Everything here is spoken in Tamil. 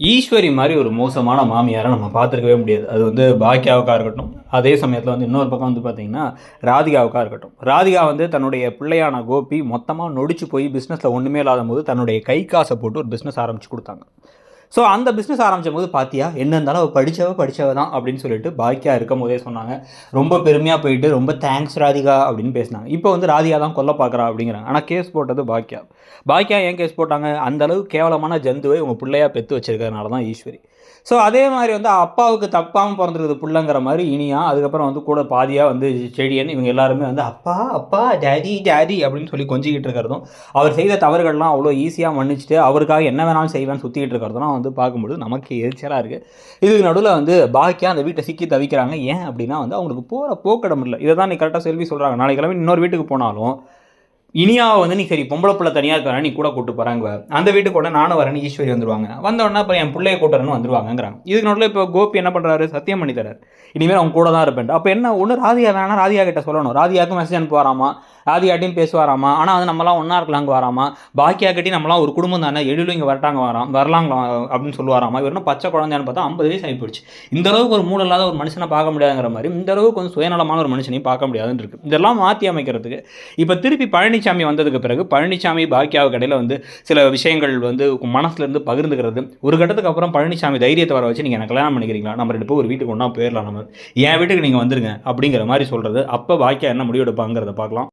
ஈஸ்வரி மாதிரி ஒரு மோசமான மாமியாரை நம்ம பார்த்துருக்கவே முடியாது. அது வந்து பாக்கியாவுக்கா இருக்கட்டும், அதே சமயத்தில் வந்து இன்னொரு பக்கம் வந்து பார்த்திங்கன்னா ராதிகாவுக்கா இருக்கட்டும். ராதிகா வந்து தன்னுடைய பிள்ளையான கோபி மொத்தமாக நொடிச்சு போய் பிஸ்னஸில் ஒன்றுமே இல்லாத போது தன்னுடைய கை காசை போட்டு ஒரு பிஸ்னஸ் ஆரம்பித்து கொடுத்தாங்க. ஸோ அந்த பிஸ்னஸ் ஆரம்பித்த போது பார்த்தியா என்ன இருந்தாலும் அவள் படித்தவ தான் அப்படின்னு சொல்லிட்டு பாக்கியா இருக்கும் போதே சொன்னாங்க. ரொம்ப பெருமையாக போயிட்டு ரொம்ப தேங்க்ஸ் ராதிகா அப்படின்னு பேசினாங்க. இப்போ வந்து ராதிகா தான் கொல்ல பார்க்குறா அப்படிங்கிறாங்க. ஆனால் கேஸ் போட்டது பாக்கியா. பாக்கியா ஏன் கேஸ் போட்டாங்க? அந்தளவு கேவலமான ஜந்துவை உங்கள் பிள்ளையாக பெற்று வச்சிருக்கிறதுனால தான் ஈஸ்வரி. ஸோ அதே மாதிரி வந்து அப்பாவுக்கு தப்பாமல் பிறந்திருக்குது புள்ளங்கிற மாதிரி இனியா, அதுக்கப்புறம் வந்து கூட பாதியாக வந்து செடியன், இவங்க எல்லாருமே வந்து அப்பா அப்பா டேடி டேடி அப்படின்னு சொல்லி கொஞ்சிக்கிட்டு இருக்கிறதும், அவர் செய்த தவறுகள்லாம் அவ்வளோ ஈஸியாக மன்னிச்சுட்டு அவருக்காக என்ன வேணாலும் செய்வேன்னு சுற்றிக்கிட்டு இருக்கிறதுலாம் வந்து பார்க்கும்போது நமக்கு எரிச்சலாக இருக்குது. இதுக்கு நடுவில் வந்து பாக்கியா அந்த வீட்டை சிக்கி தவிக்கிறாங்க. ஏன் அப்படின்னா வந்து அவங்களுக்கு போகிற போக்கிடம் இல்லை. இதை தான் நீ கரெக்டாக செல்வி சொல்கிறாங்க. நாளைக்கு கிளம்பி இன்னொரு வீட்டுக்கு போனாலும் இனியாவை வந்து நீ சரி பொம்பளை பிள்ளை தனியாக இருக்கிறா நீ கூட கூப்பிட்டு போகிறாங்க, அந்த வீட்டுக்கு கூட நானும் வரேன்னு ஈஸ்வரி வந்துருவாங்க. வந்தோடனே அப்புறம் என் பிள்ளைய கூட்டுறன்னு வந்துருவாங்கிறாங்க. இதுக்கு நடுவில் இப்போ கோபி என்ன பண்ணுறாரு? சத்தியம் பண்ணி தரார், இனிமேல் அவங்க கூட தான் இருப்பேன். அப்போ என்ன ஒன்று ராதிகா வேணா ராதிகா கிட்ட சொல்லணும். ராதிகாவுக்கு மெசேஜ் அனுப்புவாராமா, ராதிகாட்டையும் பேசுவாராமா. ஆனால் வந்து நம்மளாம் ஒன்றா இருக்கலாங்க வராமா, பாக்கியா கட்டி நம்மளாம் ஒரு குடும்பம் தானே, எழுதிலும் இங்கே வரலாங்களா அப்படின்னு சொல்லுவாராமா. இவர் என்ன பச்சை குழந்தைன்னு பார்த்தா 50 வயசு ஆகி போயிடுச்சு. இந்த அளவுக்கு ஒரு மூட இல்லாத ஒரு மனுஷனை பார்க்க முடியாதுங்கிற மாதிரி இந்த அளவுக்கு கொஞ்சம் சுயநலமான ஒரு மனுஷனையும் பார்க்க முடியாதுன்னு இருக்குது. இதெல்லாம் மாற்றி அமைக்கிறதுக்கு இப்போ திருப்பி பழனிசாமி வந்ததுக்கு பிறகு பழனிசாமி பாக்கியாவுக்கு இடையில் வந்து சில விஷயங்கள் வந்து மனசுலேருந்து பகிர்ந்துக்கிறது. ஒரு கட்டத்துக்கு அப்புறம் பழனிசாமி தைரியத்தை வர வச்சு நீங்கள் எனக்கு கல்யாணம் பண்ணிக்கிறீங்களா, நம்ம 2 பேரும் ஒரு வீட்டுக்கு ஒன்றா போயிடலாம், நம்ம என் வீட்டுக்கு நீங்கள் வந்துருங்க அப்படிங்கிற மாதிரி சொல்கிறது. அப்போ பாக்கியா என்ன முடிவு எடுப்பாங்கிறத பார்க்கலாம்.